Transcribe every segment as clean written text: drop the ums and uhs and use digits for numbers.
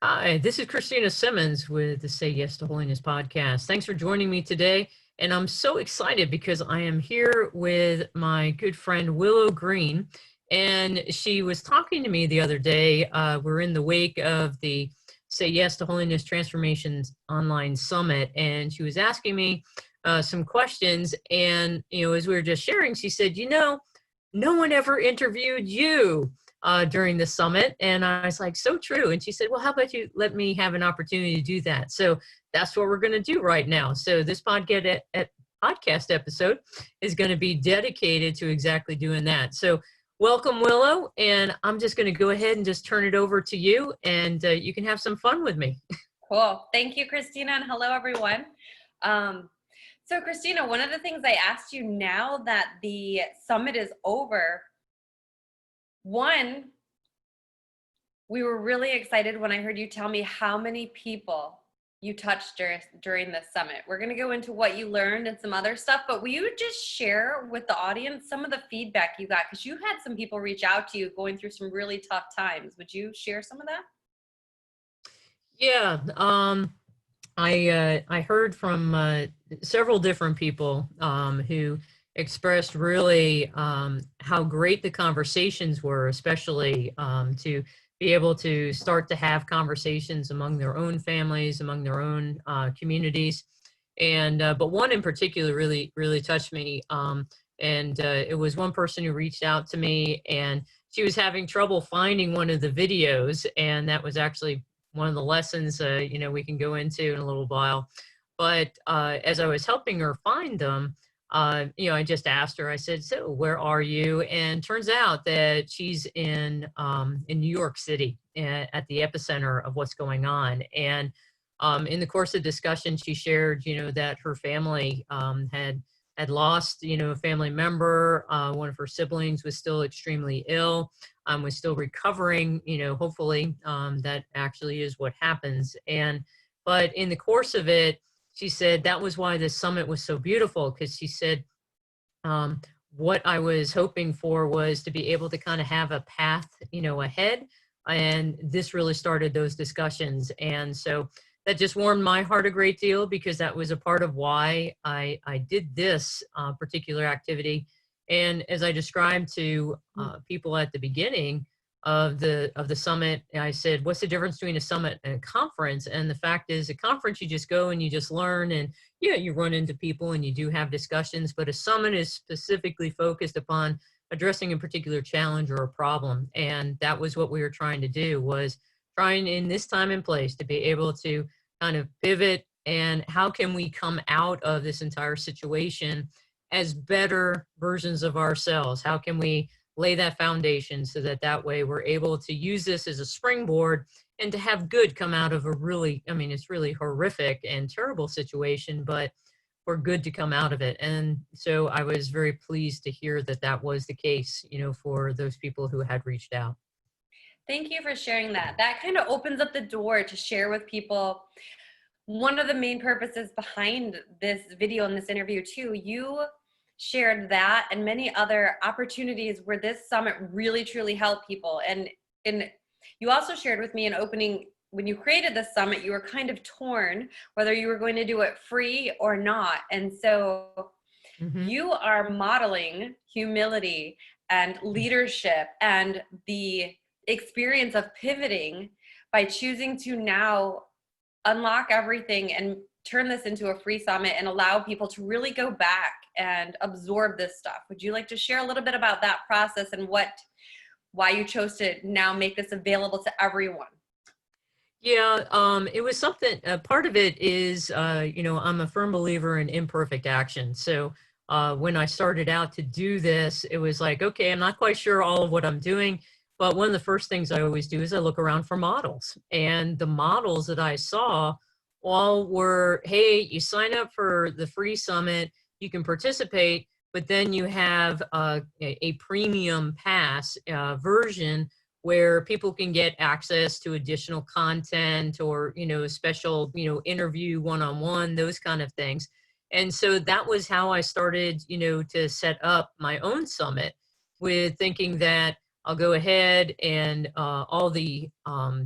Hi, this is Christina Semmens with the Say Yes to Holiness podcast. Thanks for joining me today. And I'm so excited because I am here with my good friend Willow Green. And she was talking to me the other day. We're in the wake of the Say Yes to Holiness Transformations Online Summit. And she was asking me some questions. And, as we were just sharing, she said, no one ever interviewed you during the summit. And I was like, so true. And she said, well, how about you let me have an opportunity to do that? So that's what we're going to do right now. So this podcast episode is going to be dedicated to exactly doing that. So welcome, Willow. And I'm just going to go ahead and just turn it over to you, and you can have some fun with me. Cool. Thank you, Christina. And hello, everyone. So Christina, one of the things I asked you now that the summit is over, one, we were really excited when I heard you tell me how many people you touched during this summit. We're going to go into what you learned and some other stuff, but will you just share with the audience some of the feedback you got? Because you had some people reach out to you going through some really tough times. Would you share some of that? Yeah, I heard from several different people who expressed really how great the conversations were, especially to be able to start to have conversations among their own families, among their own communities. And but one in particular really touched me. And it was one person who reached out to me, and she was having trouble finding one of the videos, and that was actually one of the lessons we can go into in a little while. But as I was helping her find them, I just asked her, I said, so where are you? And turns out that she's in New York City at the epicenter of what's going on. And in the course of discussion, she shared, that her family had lost, a family member. One of her siblings was still extremely ill, was still recovering, hopefully that actually is what happens. But in the course of it, she said that was why this summit was so beautiful, because she said, what I was hoping for was to be able to kind of have a path, ahead. And this really started those discussions. And so that just warmed my heart a great deal, because that was a part of why I did this particular activity. And as I described to people at the beginning of the summit, I said, what's the difference between a summit and a conference? And the fact is, a conference, you just go and you just learn, and you run into people and you do have discussions, but a summit is specifically focused upon addressing a particular challenge or a problem. And that was what we were trying to do, was trying in this time and place to be able to kind of pivot, and how can we come out of this entire situation as better versions of ourselves? How can we lay that foundation so that way we're able to use this as a springboard and to have good come out of it's really horrific and terrible situation, but for good to come out of it. And so I was very pleased to hear that was the case, for those people who had reached out. Thank you for sharing that. That kind of opens up the door to share with people. One of the main purposes behind this video and this interview too, you shared that and many other opportunities where this summit really truly helped people. And you also shared with me in opening, when you created this summit, you were kind of torn whether you were going to do it free or not. And so you are modeling humility and leadership and the experience of pivoting by choosing to now unlock everything and turn this into a free summit and allow people to really go back and absorb this stuff. Would you like to share a little bit about that process and why you chose to now make this available to everyone? Yeah, it was something, part of it is, I'm a firm believer in imperfect action. So when I started out to do this, it was like, okay, I'm not quite sure all of what I'm doing, but one of the first things I always do is I look around for models. And the models that I saw all were, hey, you sign up for the free summit, you can participate, but then you have a premium pass version where people can get access to additional content or, special, interview one-on-one, those kind of things. And so that was how I started, to set up my own summit, with thinking that I'll go ahead and all the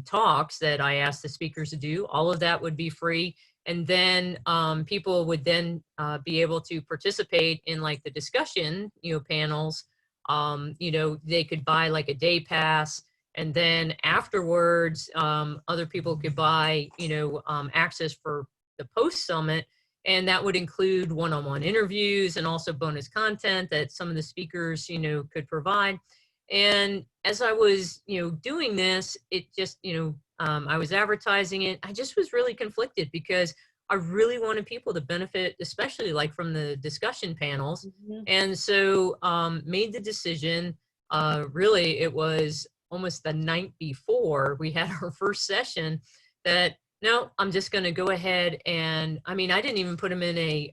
talks that I asked the speakers to do, all of that would be free. And then people would then be able to participate in like the discussion, panels. They could buy like a day pass, and then afterwards, other people could buy, access for the post summit. And that would include one-on-one interviews and also bonus content that some of the speakers, could provide. And as I was, doing this, it just, I was advertising it. I just was really conflicted because I really wanted people to benefit, especially like from the discussion panels. Mhm. And so made the decision, really, it was almost the night before we had our first session that, no, I'm just going to go ahead and, I mean, I didn't even put them in a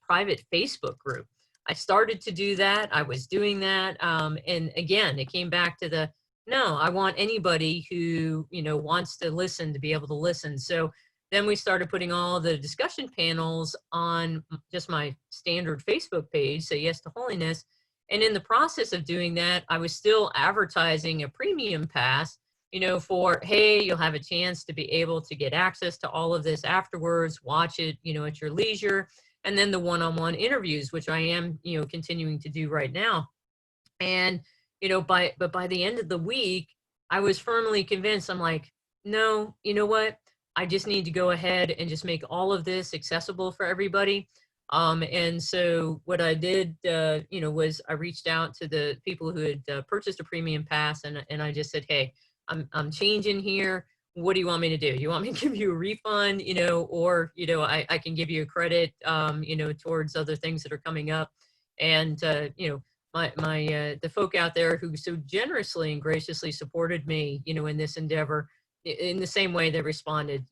private Facebook group. I started to do that. I was doing that. And again, it came back to the, no, I want anybody who, wants to listen to be able to listen. So then we started putting all the discussion panels on just my standard Facebook page, Say Yes to Holiness. And in the process of doing that, I was still advertising a premium pass, for, hey, you'll have a chance to be able to get access to all of this afterwards, watch it, at your leisure. And then the one-on-one interviews, which I am, continuing to do right now. And, by the end of the week, I was firmly convinced. I'm like, no, you know what? I just need to go ahead and just make all of this accessible for everybody. And so what I did, was I reached out to the people who had purchased a premium pass, and I just said, hey, I'm changing here. What do you want me to do? You want me to give you a refund, or, I can give you a credit, towards other things that are coming up. And, the folk out there who so generously and graciously supported me, in this endeavor, in the same way they responded,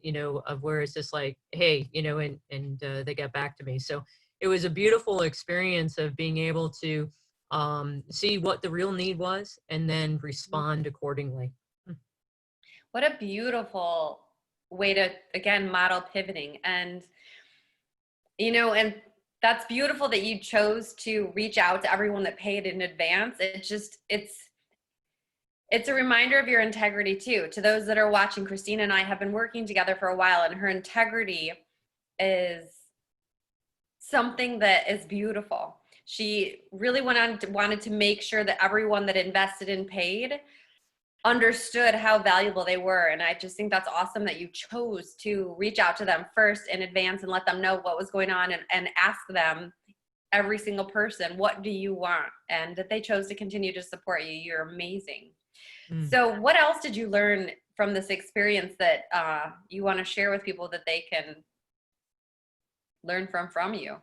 of where it's just like, hey, and they got back to me. So it was a beautiful experience of being able to see what the real need was and then respond accordingly. What a beautiful way to, again, model pivoting. And, and that's beautiful that you chose to reach out to everyone that paid in advance. It's a reminder of your integrity too. To those that are watching, Christina and I have been working together for a while, and her integrity is something that is beautiful. She really wanted to make sure that everyone that invested and paid understood how valuable they were. And I just think that's awesome that you chose to reach out to them first in advance and let them know what was going on, and ask them, every single person, what do you want? And that they chose to continue to support you. You're amazing. So what else did you learn from this experience that you want to share with people that they can learn from you?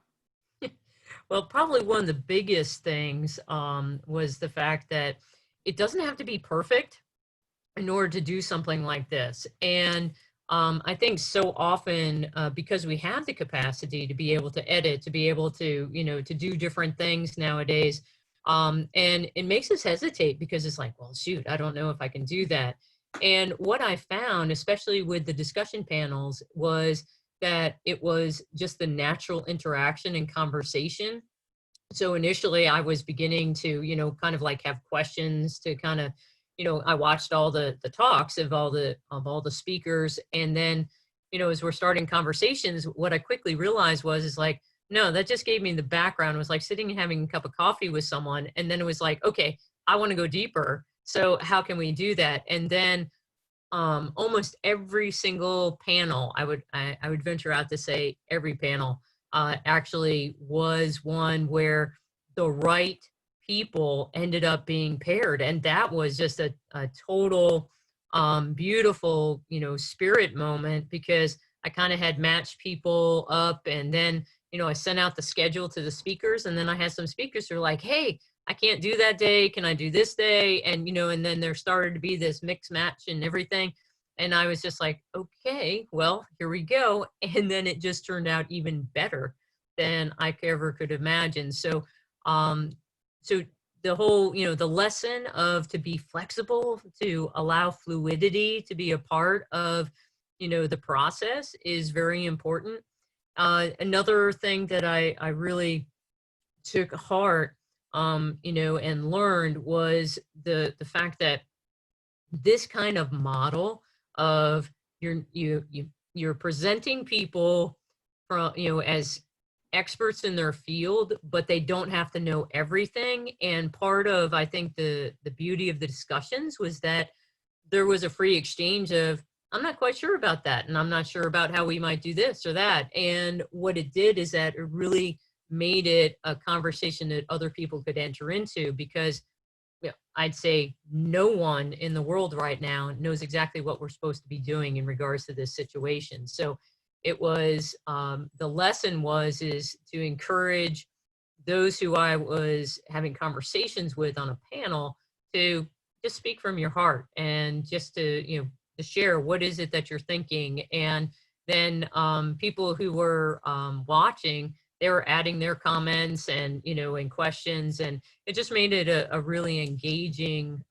Well, probably one of the biggest things was the fact that it doesn't have to be perfect in order to do something like this. And I think so often, because we have the capacity to be able to edit, to be able to, to do different things nowadays, and it makes us hesitate because it's like, well, shoot, I don't know if I can do that. And what I found, especially with the discussion panels, was that it was just the natural interaction and conversation. So initially I was beginning to, kind of like have questions to kind of, I watched all the talks of all the speakers. And then, as we're starting conversations, what I quickly realized is like, no, that just gave me the background. It was like sitting and having a cup of coffee with someone. And then it was like, okay, I want to go deeper. So how can we do that? And then almost every single panel, I would venture out to say every panel actually was one where the right people ended up being paired. And that was just a total beautiful, spirit moment, because I kind of had matched people up, and then, I sent out the schedule to the speakers, and then I had some speakers who were like, hey, I can't do that day. Can I do this day? And, and then there started to be this mix match and everything. And I was just like, okay, well, here we go. And then it just turned out even better than I ever could imagine. So, so the whole, the lesson of to be flexible, to allow fluidity to be a part of, the process is very important. Another thing that I really took heart and learned was the fact that this kind of model of you're presenting people from, as experts in their field, but they don't have to know everything. And part of, I think, the beauty of the discussions was that there was a free exchange of, I'm not quite sure about that, and I'm not sure about how we might do this or that. And what it did is that it really made it a conversation that other people could enter into, because I'd say no one in the world right now knows exactly what we're supposed to be doing in regards to this situation. So it was, the lesson is to encourage those who I was having conversations with on a panel to just speak from your heart, and just to share what is it that you're thinking. And then people who were watching, they were adding their comments and and questions, and it just made it a really engaging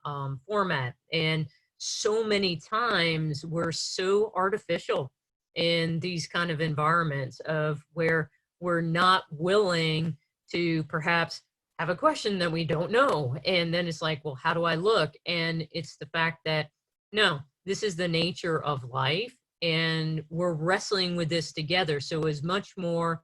format. And so many times we're so artificial in these kind of environments of where we're not willing to perhaps have a question that we don't know, and then it's like, well, how do I look? And it's the fact that no, this is the nature of life, and we're wrestling with this together. So as much more,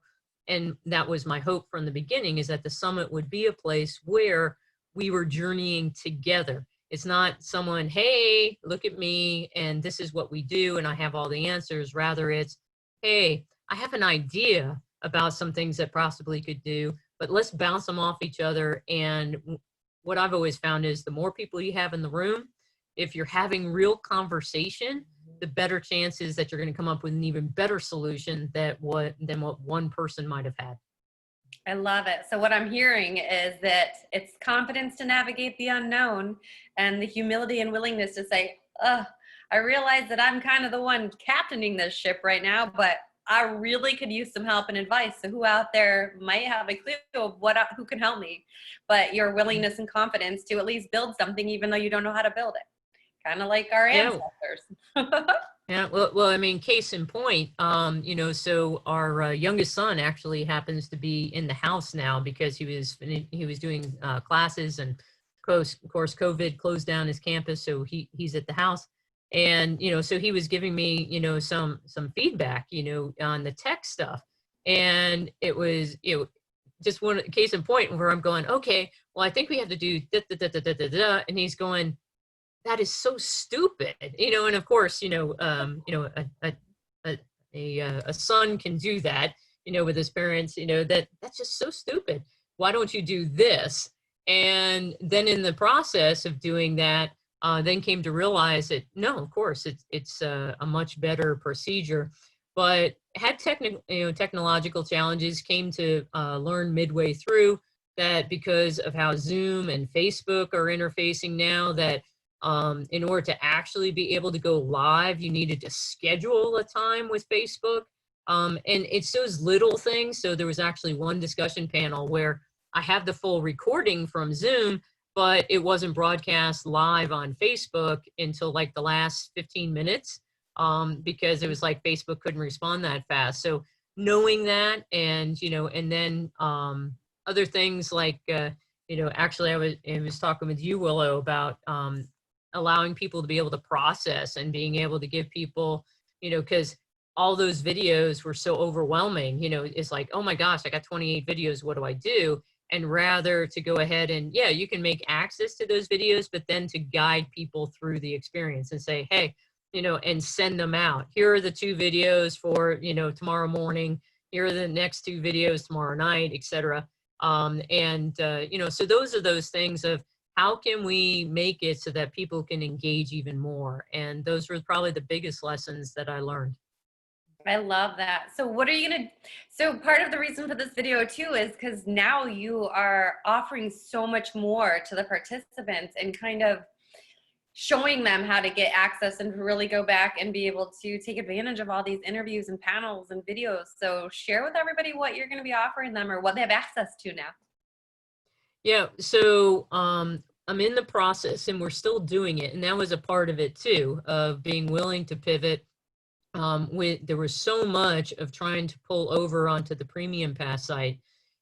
and that was my hope from the beginning, is that the summit would be a place where we were journeying together. It's not someone, hey, look at me, and this is what we do, and I have all the answers. Rather, it's, hey, I have an idea about some things that possibly could do, but let's bounce them off each other. And what I've always found is the more people you have in the room, if you're having real conversation, the better chances that you're going to come up with an even better solution than what one person might have had. I love it. So what I'm hearing is that it's confidence to navigate the unknown, and the humility and willingness to say, I realize that I'm kind of the one captaining this ship right now, but I really could use some help and advice. So who out there might have a clue of who can help me? But your willingness and confidence to at least build something, even though you don't know how to build it. Kind of like our ancestors. Yeah, well, I mean, case in point, so our youngest son actually happens to be in the house now, because he was doing classes, and of course, COVID closed down his campus, so he's at the house, and so he was giving me some feedback on the tech stuff, and it was just one case in point where I'm going, okay, well, I think we have to do da, da, da, da, da, da, da, and he's going, that is so stupid, and of course, a son can do that, with his parents, that's just so stupid. Why don't you do this? And then in the process of doing that, then came to realize that, no, of course, it's a much better procedure, but had technological challenges, came to learn midway through that because of how Zoom and Facebook are interfacing now, that in order to actually be able to go live, you needed to schedule a time with Facebook. And it's those little things. So there was actually one discussion panel where I have the full recording from Zoom, but it wasn't broadcast live on Facebook until like the last 15 minutes, because it was like Facebook couldn't respond that fast. So knowing that, and, and then other things like, actually I was talking with you, Willow, about allowing people to be able to process and being able to give people, because all those videos were so overwhelming, it's like, oh my gosh, I got 28 videos, what do I do? And rather to go ahead and, yeah, you can make access to those videos, but then to guide people through the experience and say, hey, and send them out. Here are the 2 videos for, tomorrow morning. Here are the next 2 videos tomorrow night, etc. So those are those things of, how can we make it so that people can engage even more? And those were probably the biggest lessons that I learned. I love that. So what are you going to, so part of the reason for this video too is because now you are offering so much more to the participants and kind of showing them how to get access and really go back and be able to take advantage of all these interviews and panels and videos. So share with everybody what you're going to be offering them or what they have access to now. Yeah, so I'm in the process, and we're still doing it, and that was a part of it too, of being willing to pivot. There was so much of trying to pull over onto the premium pass site,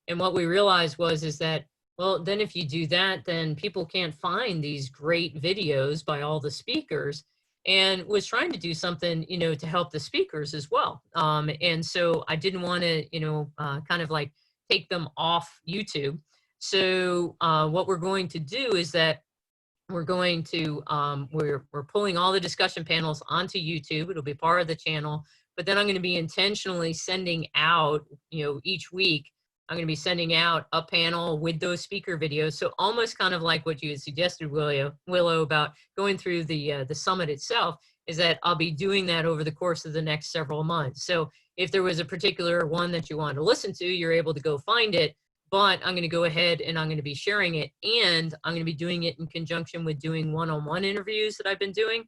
and what we realized is that Well, then if you do that, then people can't find these great videos by all the speakers, and was trying to do something, to help the speakers as well. And so I didn't want to, kind of like take them off YouTube. So what we're going to do is that we're going to we're pulling all the discussion panels onto YouTube. It'll be part of the channel, but then I'm going to be intentionally sending out, each week I'm going to be sending out a panel with those speaker videos. So almost kind of like what you had suggested, Willow, about going through the summit itself, is that I'll be doing that over the course of the next several months. So if there was a particular one that you wanted to listen to, you're able to go find it. But I'm going to go ahead and I'm going to be sharing it, and I'm going to be doing it in conjunction with doing one-on-one interviews that I've been doing.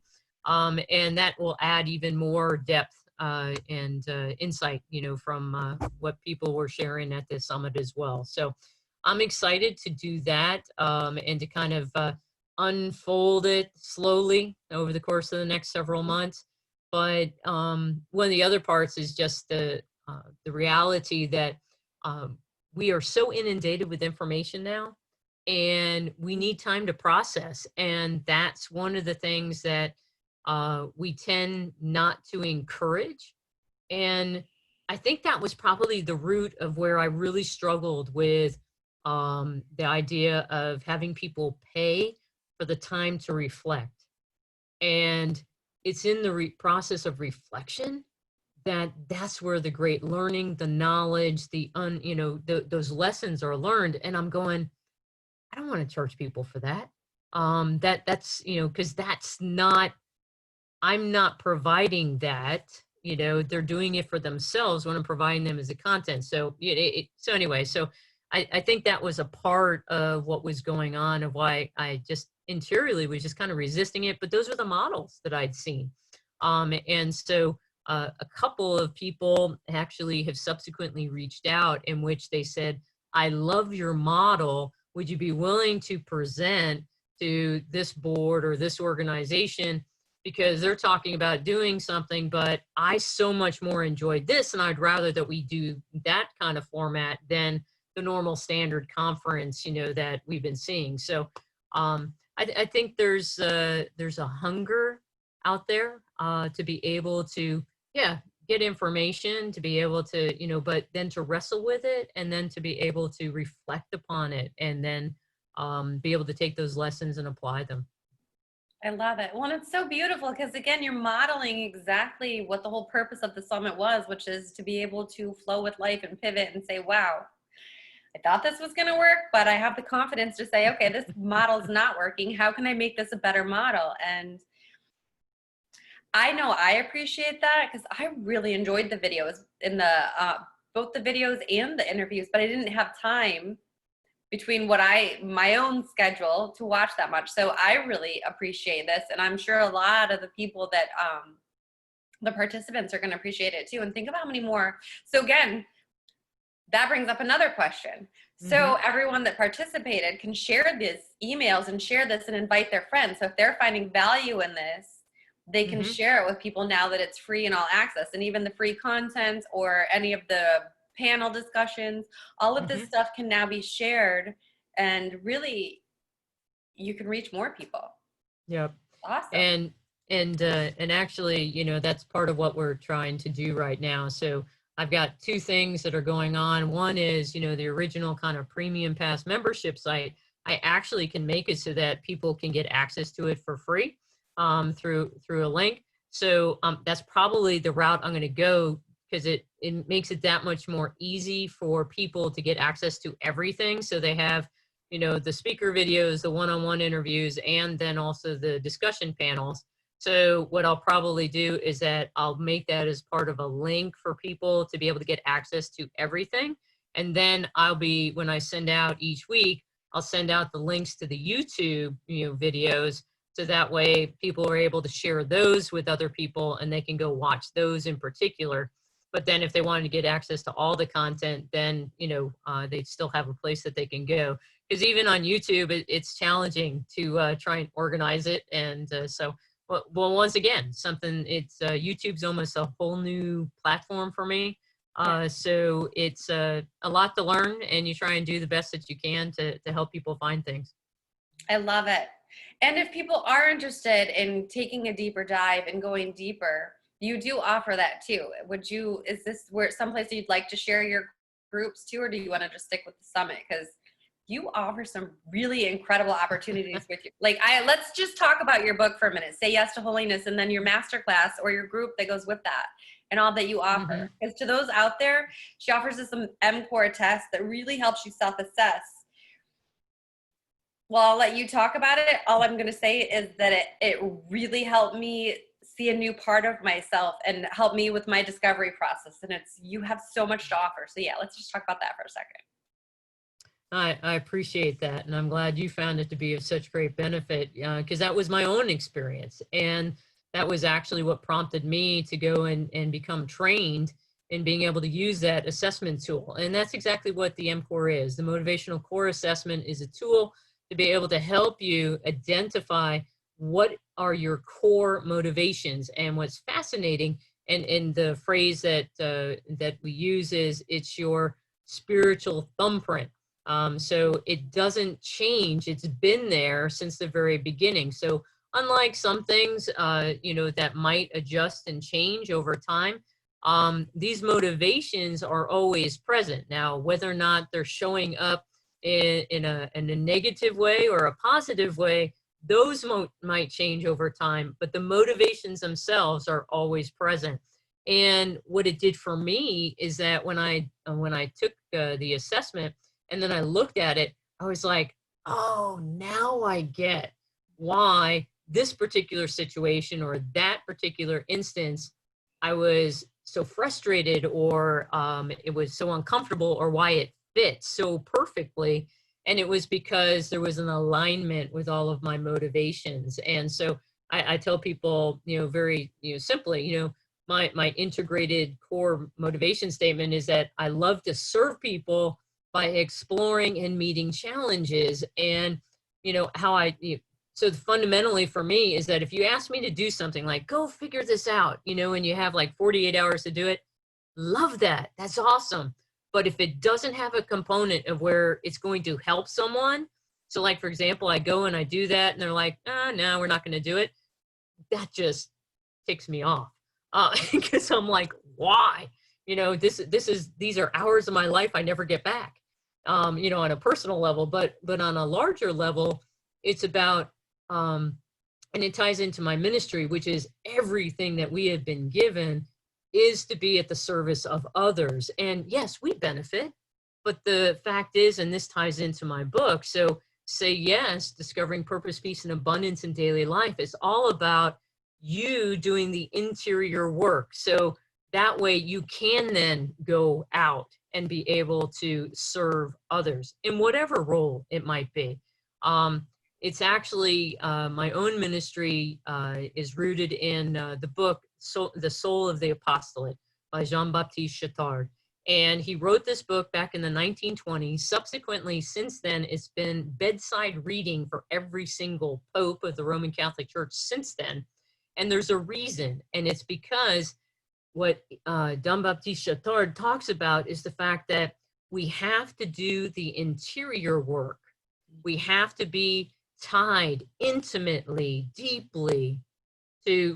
And that will add even more depth and insight, from what people were sharing at the summit as well. So I'm excited to do that and to kind of unfold it slowly over the course of the next several months. But one of the other parts is just the reality that we are so inundated with information now, and we need time to process. And that's one of the things that we tend not to encourage. And I think that was probably the root of where I really struggled with the idea of having people pay for the time to reflect. And it's in the process of reflection that's where the great learning, the knowledge, those lessons are learned. And I'm going, I don't want to charge people for that. That's, because that's not, I'm not providing that, they're doing it for themselves when I'm providing them as the content. So, so anyway, so I think that was a part of what was going on, of why I just interiorly was just kind of resisting it. But those were the models that I'd seen. And so, a couple of people actually have subsequently reached out in which they said, I love your model. Would you be willing to present to this board or this organization? Because they're talking about doing something, but I so much more enjoyed this, and I'd rather that we do that kind of format than the normal standard conference, that we've been seeing. So I think there's a hunger out there to be able to get information, to be able to, but then to wrestle with it, and then to be able to reflect upon it, and then be able to take those lessons and apply them. I love it. Well, it's so beautiful because, again, you're modeling exactly what the whole purpose of the summit was, which is to be able to flow with life and pivot and say, wow, I thought this was going to work, but I have the confidence to say, okay, this model's not working. How can I make this a better model? And I know I appreciate that because I really enjoyed the videos in the both the videos and the interviews, but I didn't have time between my own schedule to watch that much. So I really appreciate this, and I'm sure a lot of the people that the participants are going to appreciate it too. And think about how many more. So again, that brings up another question. So everyone that participated can share these emails and share this and invite their friends. So if they're finding value in this, they can share it with people now that it's free and all access. And even the free content or any of the panel discussions, all of this stuff can now be shared, and really you can reach more people. Yep. Awesome. And actually, that's part of what we're trying to do right now. So I've got two things that are going on. One is, the original kind of premium pass membership site, I actually can make it so that people can get access to it for free through a link. So that's probably the route I'm going to go, because it makes it that much more easy for people to get access to everything. So they have, the speaker videos, the one-on-one interviews, and then also the discussion panels. So what I'll probably do is that I'll make that as part of a link for people to be able to get access to everything. And then when I send out each week, I'll send out the links to the YouTube, videos. So that way people are able to share those with other people, and they can go watch those in particular. But then if they wanted to get access to all the content, then, they still have a place that they can go. Because even on YouTube, it's challenging to try and organize it. And well, once again, YouTube's almost a whole new platform for me. So it's a lot to learn, and you try and do the best that you can to help people find things. I love it. And if people are interested in taking a deeper dive and going deeper, you do offer that too. Is this where someplace you'd like to share your groups too, or do you want to just stick with the summit? Because you offer some really incredible opportunities with you. Let's just talk about your book for a minute. Say Yes to Holiness, and then your masterclass or your group that goes with that, and all that you offer. Because to those out there, she offers us some MCOR test that really helps you self-assess. Well, I'll let you talk about it. All I'm going to say is that it really helped me see a new part of myself and help me with my discovery process. And you have so much to offer. So yeah, let's just talk about that for a second. I appreciate that. And I'm glad you found it to be of such great benefit, because that was my own experience. And that was actually what prompted me to go and become trained in being able to use that assessment tool. And that's exactly what the MCOR is. The Motivational Core Assessment is a tool to be able to help you identify what are your core motivations. And what's fascinating, and the phrase that we use is, it's your spiritual thumbprint. So it doesn't change. It's been there since the very beginning. So unlike some things, that might adjust and change over time, these motivations are always present. Now, whether or not they're showing up in a negative way or a positive way, those might change over time, but the motivations themselves are always present. And what it did for me is that when I took the assessment and then I looked at it, I was like, oh, now I get why this particular situation or that particular instance I was so frustrated, or it was so uncomfortable, or why it fit so perfectly. And it was because there was an alignment with all of my motivations. And so I tell people, very, simply, my integrated core motivation statement is that I love to serve people by exploring and meeting challenges. And, so fundamentally for me is that if you ask me to do something like go figure this out, and you have like 48 hours to do it, love that. That's awesome. But if it doesn't have a component of where it's going to help someone, so like, for example, I go and I do that and they're like, no, we're not going to do it. That just ticks me off. Because I'm like, why? These are hours of my life I never get back, on a personal level, but on a larger level, it's about, and it ties into my ministry, which is everything that we have been given is to be at the service of others. And yes, we benefit, but the fact is, and this ties into my book, so Say Yes, Discovering Purpose, Peace, and Abundance in Daily Life, is all about you doing the interior work. So that way you can then go out and be able to serve others in whatever role it might be. It's actually, my own ministry is rooted in the book, The Soul of the Apostolate by Jean-Baptiste Chattard. And he wrote this book back in the 1920s. Subsequently, since then, it's been bedside reading for every single pope of the Roman Catholic Church since then. And there's a reason, and it's because what Jean-Baptiste Chattard talks about is the fact that we have to do the interior work. We have to be tied intimately, deeply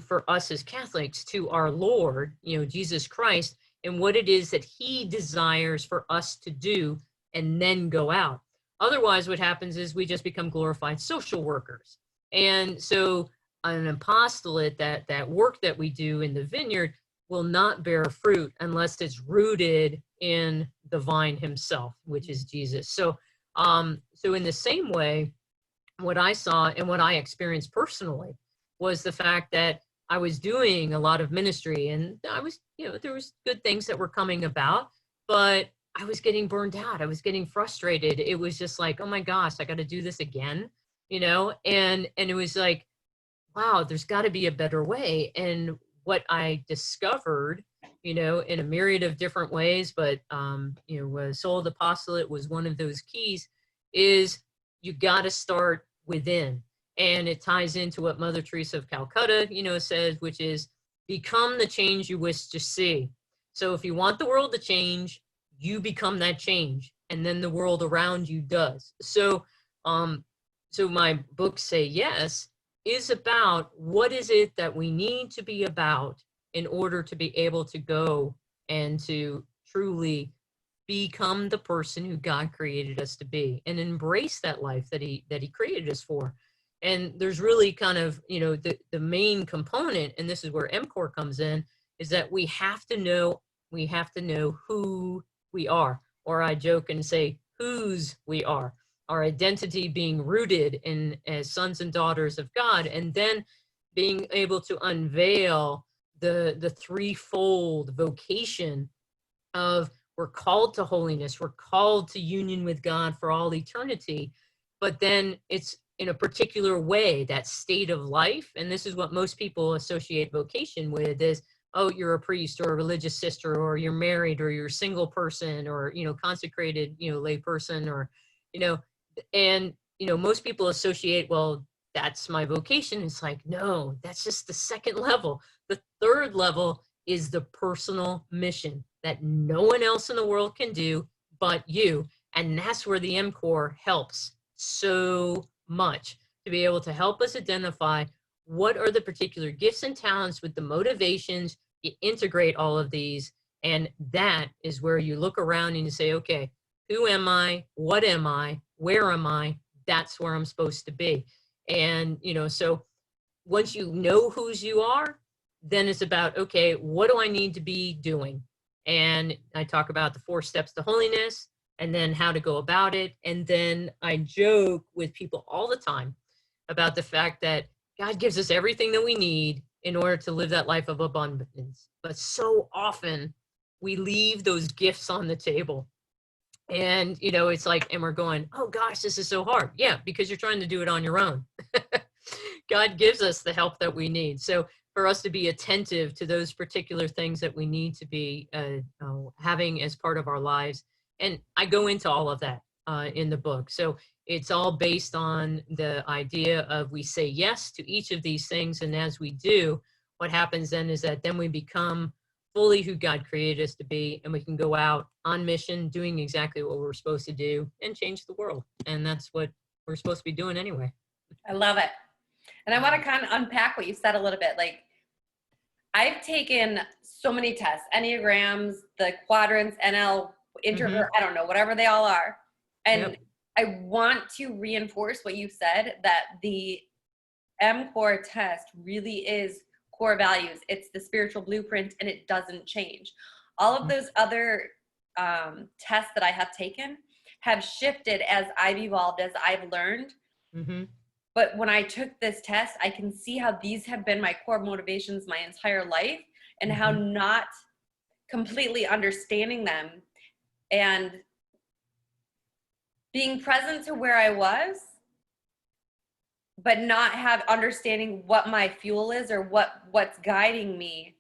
for us as Catholics, to our Lord, Jesus Christ, and what it is that he desires for us to do, and then go out. Otherwise, what happens is we just become glorified social workers. And so an apostolate, that work that we do in the vineyard, will not bear fruit unless it's rooted in the vine himself, which is Jesus. So in the same way, what I saw and what I experienced personally was the fact that I was doing a lot of ministry, and I was, there was good things that were coming about, but I was getting burned out. I was getting frustrated. It was just like, oh my gosh, I got to do this again, and it was like, wow, there's got to be a better way. And what I discovered, in a myriad of different ways, but, Soul of the Apostolate was one of those keys, is you got to start within. And it ties into what Mother Teresa of Calcutta, says, which is become the change you wish to see. So if you want the world to change, you become that change, and then the world around you does. So, so my book, Say Yes, is about what is it that we need to be about in order to be able to go and to truly become the person who God created us to be and embrace that life that he created us for. And there's really kind of, the main component, and this is where MCOR comes in, is that we have to know who we are, or I joke and say whose we are, our identity being rooted in as sons and daughters of God, and then being able to unveil the threefold vocation of, we're called to holiness, we're called to union with God for all eternity, but then it's in a particular way, that state of life. And this is what most people associate vocation with is, oh, you're a priest or a religious sister, or you're married, or you're a single person, or, consecrated, lay person, or, and, most people associate, well, that's my vocation. It's like, no, that's just the second level. The third level is the personal mission that no one else in the world can do but you. And that's where the MCOR helps so much, to be able to help us identify what are the particular gifts and talents with the motivations. You integrate all of these, and that is where you look around and you say, okay, who am I? What am I? Where am I? That's where I'm supposed to be. And, so once you know whose you are, then it's about, okay, what do I need to be doing? And I talk about the 4 steps to holiness, and then how to go about it. And then I joke with people all the time about the fact that God gives us everything that we need in order to live that life of abundance. But so often we leave those gifts on the table. And, it's like, and we're going, oh gosh, this is so hard. Yeah, because you're trying to do it on your own. God gives us the help that we need. So for us to be attentive to those particular things that we need to be having as part of our lives. And I go into all of that in the book. So it's all based on the idea of, we say yes to each of these things. And as we do, what happens then is that then we become fully who God created us to be, and we can go out on mission doing exactly what we're supposed to do and change the world. And that's what we're supposed to be doing anyway. I love it. And I want to kind of unpack what you said a little bit. Like, I've taken so many tests, Enneagrams, the quadrants, NL, introvert, I don't know, whatever they all are. And I want to reinforce what you said, that the MCOR test really is core values. It's the spiritual blueprint, and it doesn't change. All of those other tests that I have taken have shifted as I've evolved, as I've learned. But when I took this test, I can see how these have been my core motivations my entire life, and how not completely understanding them and being present to where I was, but not have understanding what my fuel is, or what's guiding me,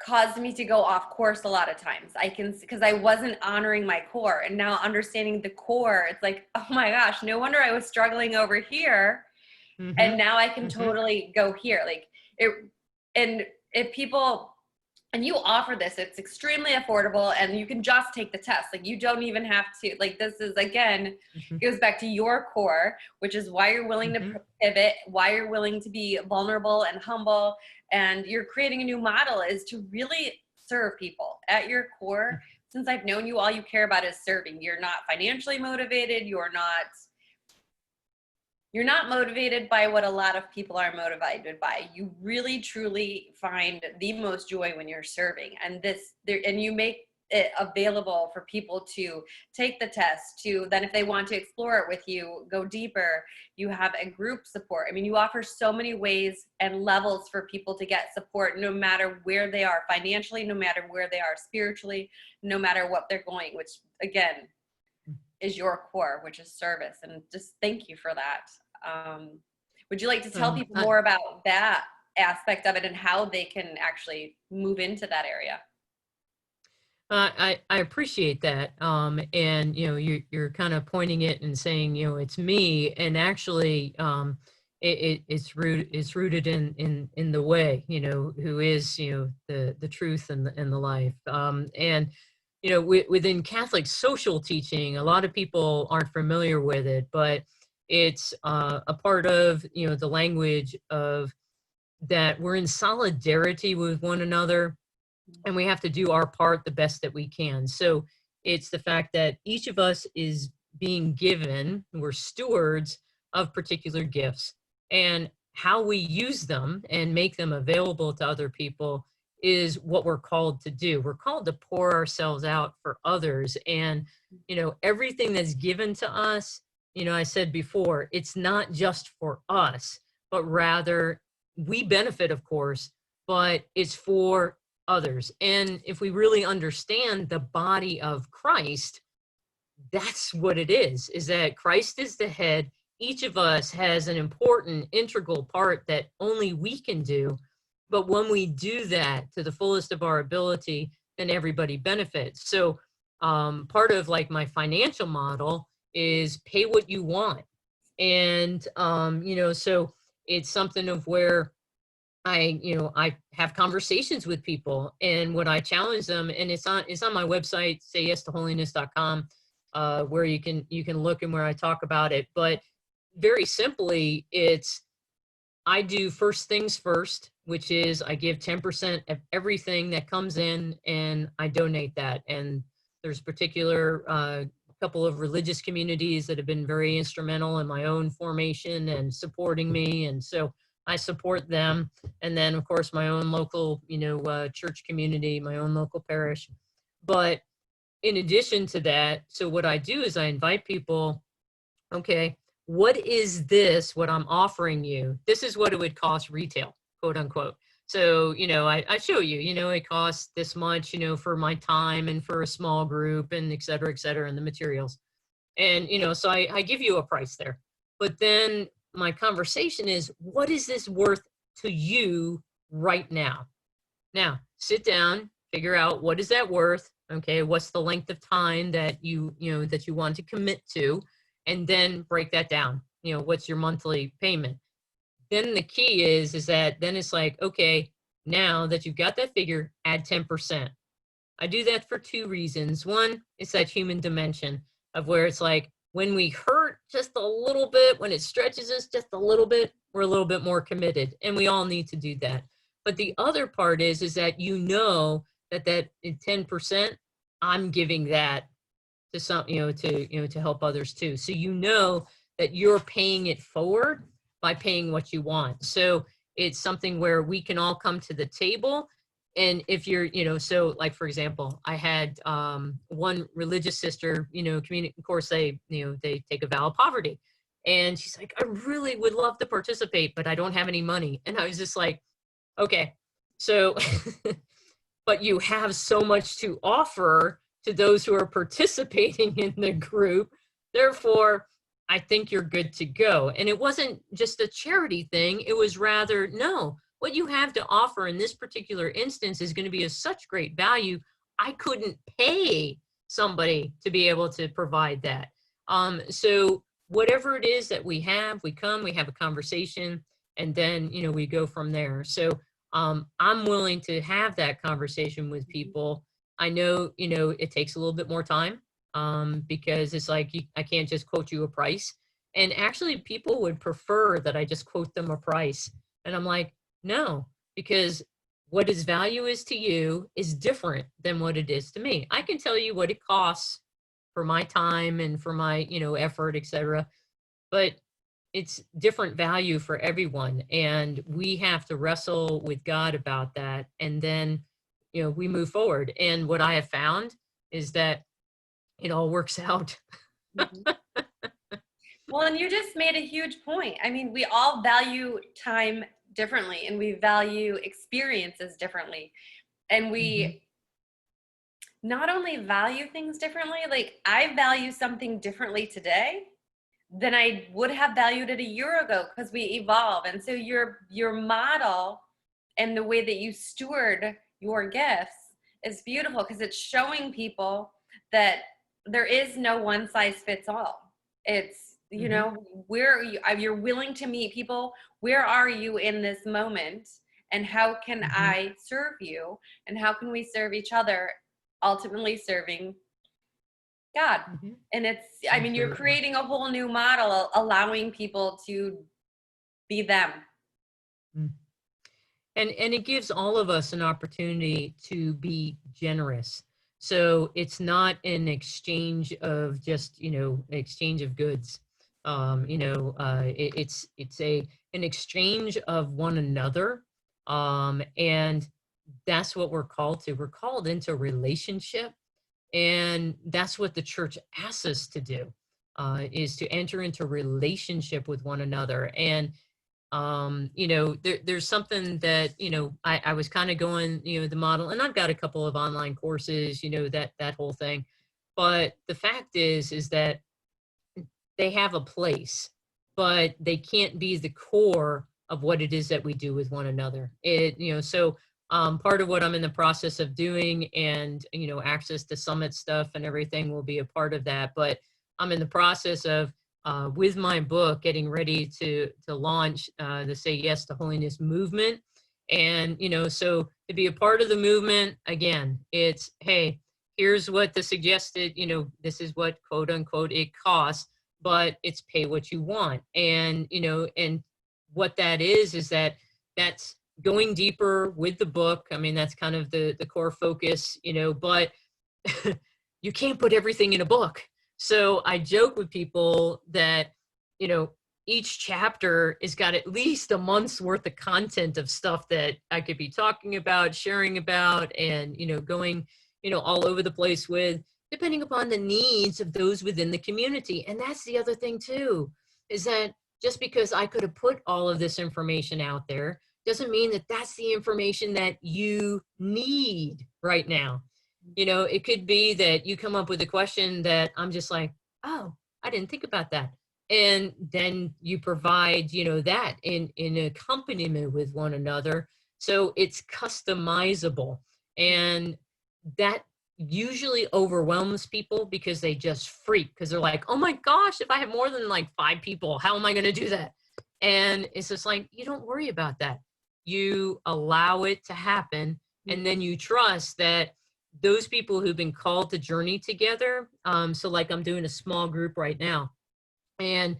caused me to go off course a lot of times. Because I wasn't honoring my core. And now understanding the core, it's like, oh my gosh, no wonder I was struggling over here. And now I can totally go here. Like and if people, and you offer this, it's extremely affordable, and you can just take the test. Like, you don't even have to, like, this is, again, goes back to your core, which is why you're willing to pivot, why you're willing to be vulnerable and humble, and you're creating a new model, is to really serve people at your core. Since I've known you, all you care about is serving. You're not financially motivated. You're not motivated by what a lot of people are motivated by. You really, truly find the most joy when you're serving. And you make it available for people to take the test, to then, if they want to explore it with you, go deeper. You have a group support. I mean, you offer so many ways and levels for people to get support, no matter where they are financially, no matter where they are spiritually, no matter what they're going, which, again, is your core, which is service. And just thank you for that. Would you like to tell people more about that aspect of it and how they can actually move into that area? I appreciate that. And, you're kind of pointing it and saying, it's me. And actually, it's rooted in the way, you know, who is, you know, the truth and the life. And you know, within Catholic social teaching, a lot of people aren't familiar with it, but it's a part of, you know, the language of that we're in solidarity with one another, and we have to do our part the best that we can. So it's the fact that each of us is being given, we're stewards of particular gifts, and how we use them and make them available to other people is what we're called to do. We're called to pour ourselves out for others. And, you know, everything that's given to us, you know, I said before, it's not just for us, but rather we benefit, of course, but it's for others. And if we really understand the body of Christ, that's what it is that Christ is the head. Each of us has an important integral part that only we can do. But when we do that to the fullest of our ability, then everybody benefits. So part of like my financial model is pay what you want. And, you know, so it's something of where I have conversations with people, and what I challenge them, and it's on my website, sayyestoholiness.com, where you can look and where I talk about it. But very simply, it's I do first things first, which is I give 10% of everything that comes in, and I donate that. And there's particular couple of religious communities that have been very instrumental in my own formation and supporting me, and so I support them. And then, of course, my own local, church community, my own local parish. But in addition to that, so what I do is I invite people, okay, what is this, what I'm offering you? This is what it would cost retail, quote unquote. So, I show you, it costs this much, for my time and for a small group and et cetera, and the materials. And, so I give you a price there. But then my conversation is, what is this worth to you right now? Now, sit down, figure out what is that worth? Okay, what's the length of time that you want to commit to? And then break that down. What's your monthly payment? Then the key is that then it's like, okay, now that you've got that figure, add 10%. I do that for two reasons. One, it's that human dimension of where it's like, when we hurt just a little bit, when it stretches us just a little bit, we're a little bit more committed, and we all need to do that. But the other part is that that 10%, I'm giving that to some, to help others too. So that you're paying it forward by paying what you want. So it's something where we can all come to the table. And if you're, so like, for example, I had one religious sister, community, of course, they take a vow of poverty. And she's like, I really would love to participate, but I don't have any money. And I was just like, okay, so, but you have so much to offer to those who are participating in the group. Therefore, I think you're good to go. And it wasn't just a charity thing. It was rather, no, what you have to offer in this particular instance is going to be of such great value. I couldn't pay somebody to be able to provide that. So whatever it is that we have, we have a conversation, and then, we go from there. So I'm willing to have that conversation with people. I know, it takes a little bit more time because it's like, I can't just quote you a price. And actually people would prefer that I just quote them a price. And I'm like, no, because what its value is to you is different than what it is to me. I can tell you what it costs for my time and for my, effort, etc. But it's different value for everyone. And we have to wrestle with God about that. And then, we move forward. And what I have found is that it all works out. Mm-hmm. Well, and you just made a huge point. I mean, we all value time differently, and we value experiences differently. And we not only value things differently, like I value something differently today than I would have valued it a year ago, because we evolve. And so your model and the way that you steward your gifts is beautiful, because it's showing people that there is no one size fits all. It's, you know, where are you, you're willing to meet people. Where are you in this moment? And how can I serve you? And how can we serve each other? Ultimately serving God. And it's, I mean, you're creating a whole new model, allowing people to be them. And it gives all of us an opportunity to be generous. So it's not an exchange of just, exchange of goods. It's an exchange of one another. And that's what we're called to. We're called into relationship. And that's what the church asks us to do, is to enter into relationship with one another. And there's something that, I was kind of going, the model, and I've got a couple of online courses, that whole thing. But the fact is that they have a place, but they can't be the core of what it is that we do with one another. So part of what I'm in the process of doing, and, access to summit stuff and everything will be a part of that. But I'm in the process of, with my book, getting ready to launch the Say Yes to Holiness Movement. And, so to be a part of the movement, again, it's, hey, here's what the suggested, this is what, quote unquote, it costs, but it's pay what you want. And, and what that is that that's going deeper with the book. I mean, that's kind of the core focus, but you can't put everything in a book. So I joke with people that, each chapter has got at least a month's worth of content of stuff that I could be talking about, sharing about, and, going, all over the place with, depending upon the needs of those within the community. And that's the other thing too, is that just because I could have put all of this information out there doesn't mean that that's the information that you need right now. It could be that you come up with a question that I'm just like, oh, I didn't think about that. And then you provide, that in accompaniment with one another. So it's customizable. And that usually overwhelms people because they just freak, because they're like, oh my gosh, if I have more than like 5 people, how am I going to do that? And it's just like, you don't worry about that. You allow it to happen. And then you trust that those people who've been called to journey together. So like I'm doing a small group right now. And,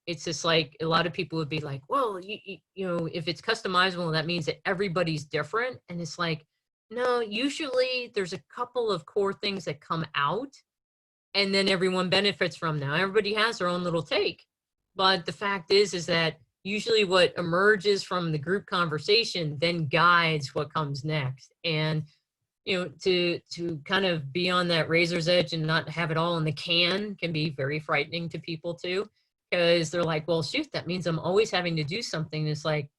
it's just like a lot of people would be like, well, if it's customizable, that means that everybody's different. And it's like, no, usually there's a couple of core things that come out and then everyone benefits from. Now everybody has their own little take. But the fact is that usually what emerges from the group conversation then guides what comes next. And to kind of be on that razor's edge and not have it all in the can be very frightening to people too, because they're like, well, shoot, that means I'm always having to do something. It's like,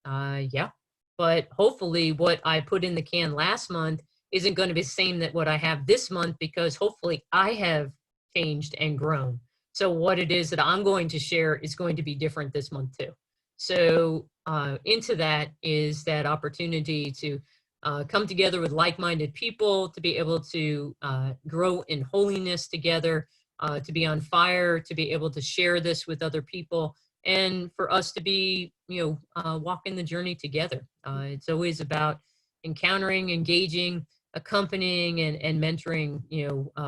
yeah, but hopefully what I put in the can last month isn't going to be the same that what I have this month, because hopefully I have changed and grown. So what it is that I'm going to share is going to be different this month too. So into that is that opportunity to come together with like-minded people, to be able to grow in holiness together, to be on fire, to be able to share this with other people, and for us to be, walking the journey together. It's always about encountering, engaging, accompanying, and mentoring,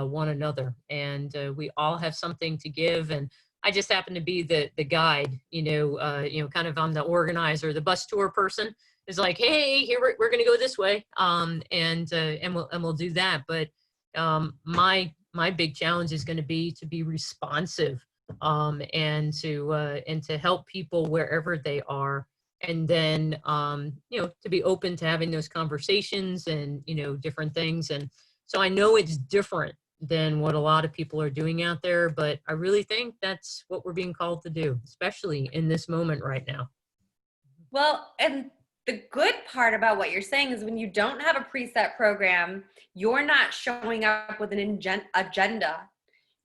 one another. And we all have something to give. And I just happen to be the guide, kind of I'm the organizer, the bus tour person. Is like, hey, here we're going to go this way, and we'll do that. But my big challenge is going to be responsive, and to help people wherever they are, and then to be open to having those conversations and different things. And so I know it's different than what a lot of people are doing out there, but I really think that's what we're being called to do, especially in this moment right now. Well, and the good part about what you're saying is when you don't have a preset program, you're not showing up with an agenda.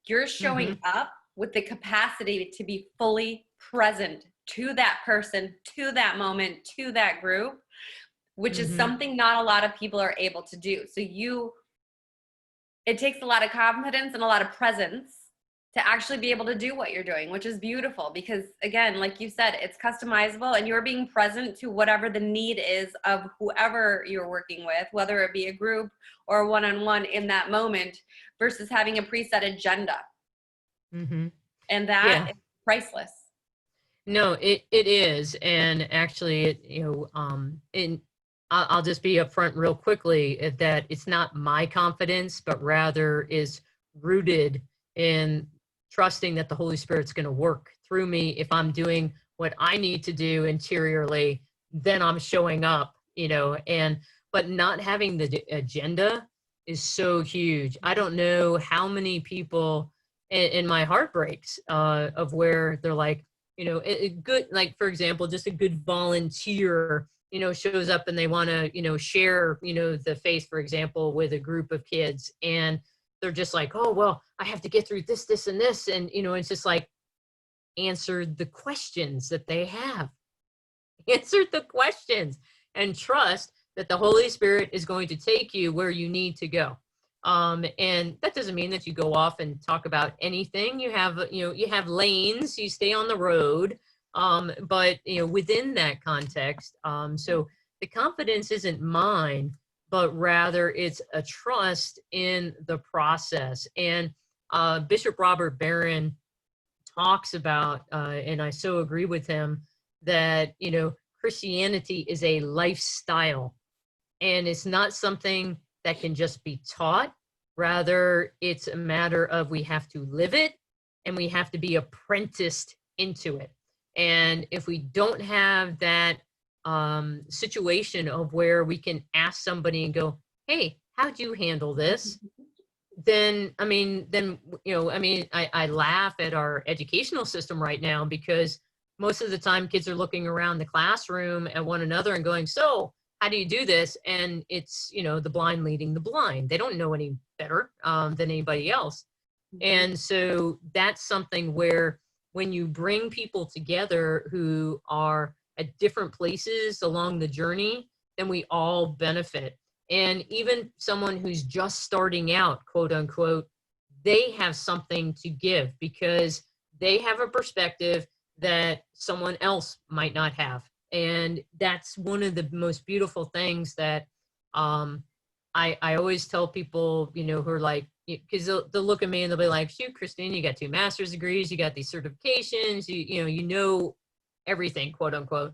You're showing up with the capacity to be fully present to that person, to that moment, to that group, which is something not a lot of people are able to do. So it takes a lot of confidence and a lot of presence to actually be able to do what you're doing, which is beautiful because, again, like you said, it's customizable and you're being present to whatever the need is of whoever you're working with, whether it be a group or a one-on-one in that moment versus having a preset agenda. Mm-hmm. And that is priceless. No, it is. And actually, I'll just be upfront real quickly that it's not my confidence, but rather is rooted in trusting that the Holy Spirit's going to work through me. If I'm doing what I need to do interiorly, then I'm showing up, but not having the agenda is so huge. I don't know how many people in my heart breaks of where they're like, a good, like, for example, just a good volunteer, shows up and they want to, share, the faith, for example, with a group of kids. And they're just like, oh, well, I have to get through this, this, and this. And, it's just like, answer the questions that they have. Answer the questions and trust that the Holy Spirit is going to take you where you need to go. And that doesn't mean that you go off and talk about anything. You have lanes, you stay on the road, but within that context. So the confidence isn't mine, but rather it's a trust in the process. And Bishop Robert Barron talks about, and I so agree with him, that Christianity is a lifestyle, and it's not something that can just be taught. Rather, it's a matter of we have to live it and we have to be apprenticed into it. And if we don't have that situation of where we can ask somebody and go, hey, how'd you handle this? Then, I laugh at our educational system right now, because most of the time kids are looking around the classroom at one another and going, so how do you do this? And it's, the blind leading the blind. They don't know any better than anybody else. And so that's something where when you bring people together who are at different places along the journey, then we all benefit. And even someone who's just starting out, quote unquote, they have something to give because they have a perspective that someone else might not have. And that's one of the most beautiful things that I always tell people, who are like, because they'll look at me and they'll be like, shoot, Christine, you got 2 master's degrees, you got these certifications, you know everything, quote unquote.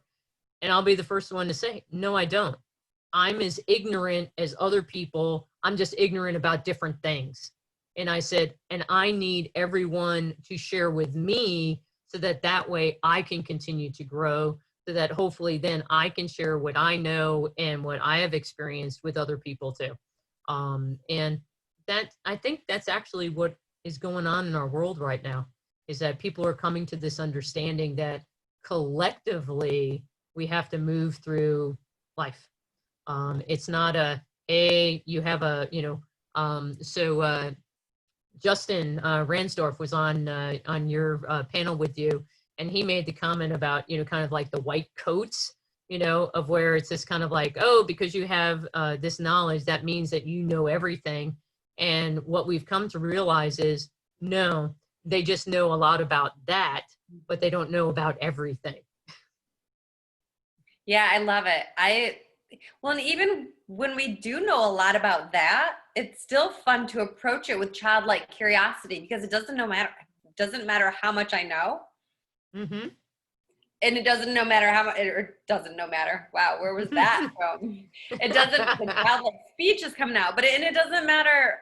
And I'll be the first one to say, no, I don't. I'm as ignorant as other people. I'm just ignorant about different things. And I said, and I need everyone to share with me so that way I can continue to grow, so that hopefully then I can share what I know and what I have experienced with other people too. And that, I think that's actually what is going on in our world right now, is that people are coming to this understanding that collectively we have to move through life. It's not you have a, Justin Ransdorf was on your panel with you, and he made the comment about, kind of like the white coats, of where it's this kind of like, oh, because you have this knowledge, that means that you know everything. And what we've come to realize is, no, they just know a lot about that, but they don't know about everything. Yeah, I love it. Well, and even when we do know a lot about that, it's still fun to approach it with childlike curiosity, because it doesn't matter how much I know. Mm-hmm. And it doesn't matter. Wow, where was that from? The childlike speech is coming out, and it doesn't matter.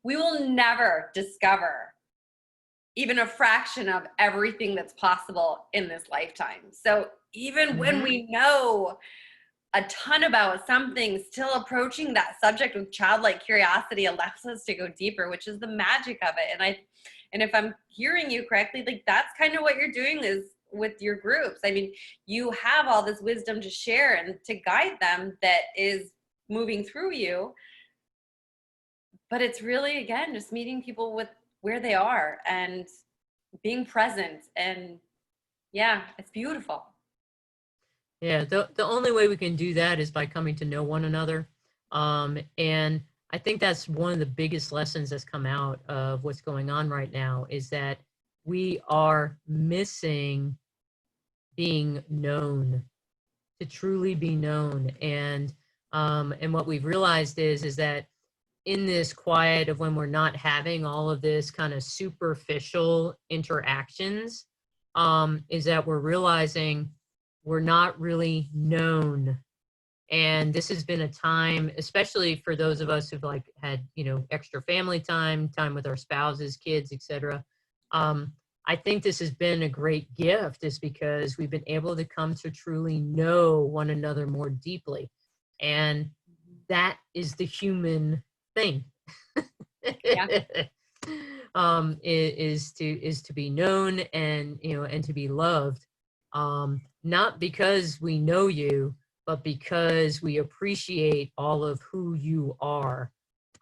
We will never discover even a fraction of everything that's possible in this lifetime. So even when we know a ton about something, still approaching that subject with childlike curiosity allows us to go deeper, which is the magic of it. And if I'm hearing you correctly, like, that's kind of what you're doing is with your groups. I mean, you have all this wisdom to share and to guide them that is moving through you. But it's really, again, just meeting people with where they are and being present. And yeah, it's beautiful. Yeah, the only way we can do that is by coming to know one another. And I think that's one of the biggest lessons that's come out of what's going on right now, is that we are missing being known, to truly be known. And what we've realized is that in this quiet of when we're not having all of this kind of superficial interactions, is that we're realizing we're not really known. And this has been a time, especially for those of us who've like had, extra family time with our spouses, kids, etc. I think this has been a great gift, is because we've been able to come to truly know one another more deeply. And that is the human thing. Yeah. Is to be known, and and to be loved, not because we know you, but because we appreciate all of who you are.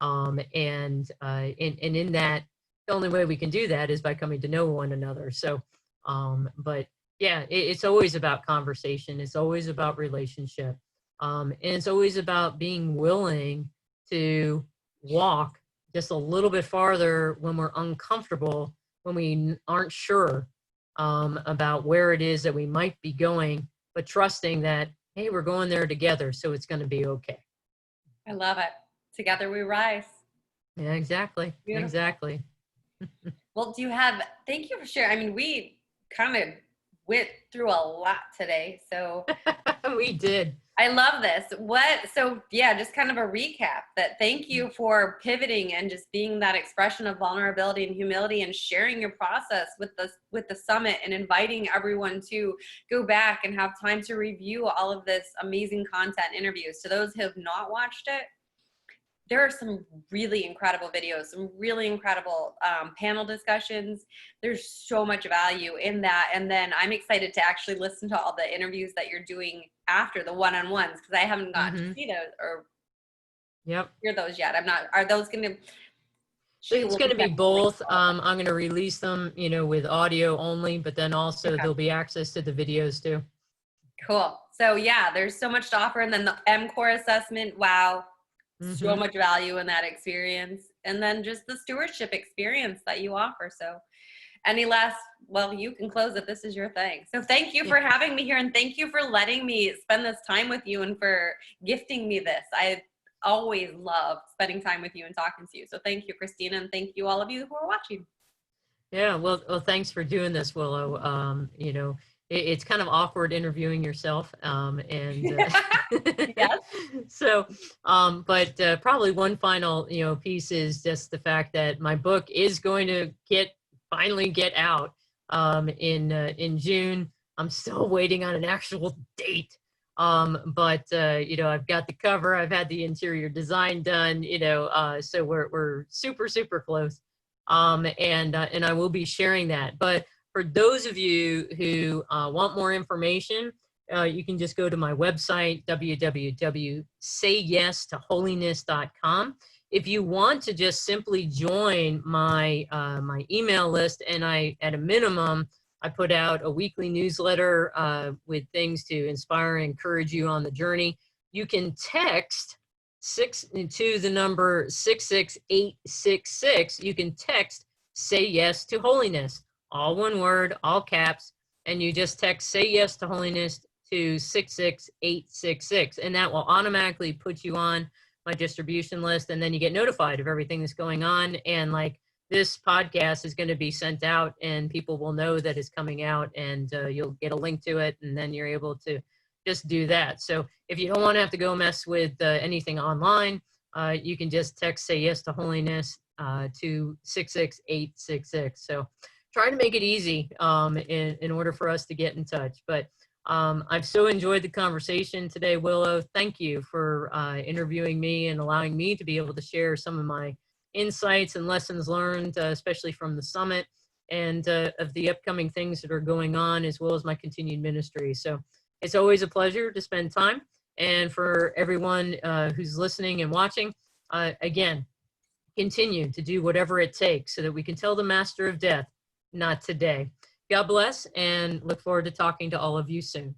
And in that, the only way we can do that is by coming to know one another. So, but yeah, it's always about conversation. It's always about relationship. And it's always about being willing to walk just a little bit farther when we're uncomfortable, when we aren't sure about where it is that we might be going, but trusting that, hey, we're going there together, so it's going to be okay. I love it. Together we rise. Yeah, exactly. Beautiful. Exactly. Well, thank you for sharing. I mean, we kind of went through a lot today, so. We did. I love this. Just kind of a recap that thank you for pivoting and just being that expression of vulnerability and humility, and sharing your process with the summit, and inviting everyone to go back and have time to review all of this amazing content interviews. To those who have not watched it, there are some really incredible videos, some really incredible panel discussions. There's so much value in that. And then I'm excited to actually listen to all the interviews that you're doing after the one-on-ones, because I haven't gotten to see those or hear those yet. Are those going to? It's going to be both. I'm going to release them, with audio only, but then also there'll be access to the videos too. Cool. So yeah, there's so much to offer. And then the MCOR assessment, wow. So much value in that experience. And then just the stewardship experience that you offer. So you can close it. This is your thing. So thank you for having me here, and thank you for letting me spend this time with you, and for gifting me this. I always love spending time with you and talking to you. So thank you, Christina, and thank you all of you who are watching. Yeah, well, thanks for doing this, Willow. It's kind of awkward interviewing yourself. Yes. So, but probably one final, piece is just the fact that my book is going to finally get out in June. I'm still waiting on an actual date. But I've got the cover, I've had the interior design done, so we're super, super close. And I will be sharing that. But for those of you who want more information, you can just go to my website, www.sayyes-to-holiness.com. If you want to just simply join my my email list, and at a minimum, I put out a weekly newsletter with things to inspire and encourage you on the journey. You can text to the number 66866. You can text "Say Yes to Holiness," all one word, all caps, and you just text "Say Yes to Holiness" to 66866, and that will automatically put you on my distribution list, and then you get notified of everything that's going on. And like, this podcast is going to be sent out, and people will know that it's coming out, and you'll get a link to it, and then you're able to just do that. So if you don't want to have to go mess with anything online, you can just text "Say Yes to Holiness" to 66866. So try to make it easy in order for us to get in touch. But I've so enjoyed the conversation today, Willow. Thank you for interviewing me and allowing me to be able to share some of my insights and lessons learned, especially from the summit, and of the upcoming things that are going on, as well as my continued ministry. So it's always a pleasure to spend time. And for everyone who's listening and watching, again, continue to do whatever it takes so that we can tell the master of death, not today. God bless, and look forward to talking to all of you soon.